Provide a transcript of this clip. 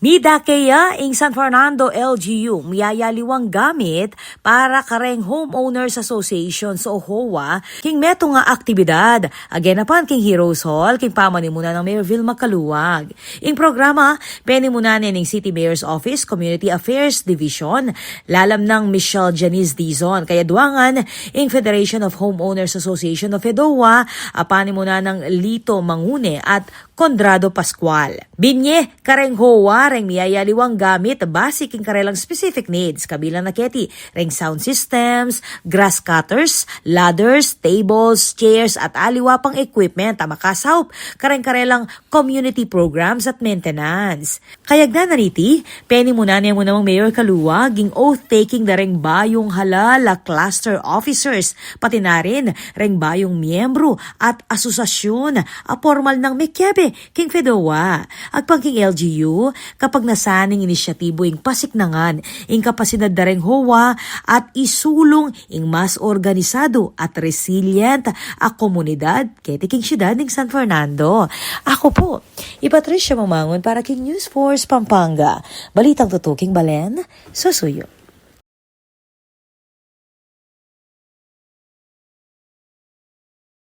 Mida kaya ing San Fernando LGU miyayaliwang gamit para kareng Homeowners Association sa OHOA king meto nga aktibidad. Again king Heroes Hall king pamanimuna ng Mayor Vilma Caluwag. Ing programa penimunan ning City Mayor's Office Community Affairs Division lalam ng Michelle Janice Dizon kaya duangan ing Federation of Homeowners Association of FEDOA apanimuna ng Lito Mangune at Condrado Pascual. Binye kareng HOA reng miyayaliwang gamit basic ing karelang specific needs kabilang na keti reng sound systems, grass cutters, ladders, tables, chairs at aliwa pang equipment makasahop kareng-karelang community programs at maintenance. Kayag na nariti, penimuna niya mo namang Mayor Caluwag ging oath-taking na reng bayong halala cluster officers pati na rin reng bayong miyembro at asosasyon a formal ng Mekyebe king FEDOA. Agpang king LGU kapag nasaning inisyatibo ing pasiknangan ing kapasidad na reng HOA at isulong ing mas organisado at resilient a komunidad keti king siyudad ng San Fernando. Ako po, Patricia Mamangon para king News Force Pampanga. Balitang tutuking Balen, Susuyo.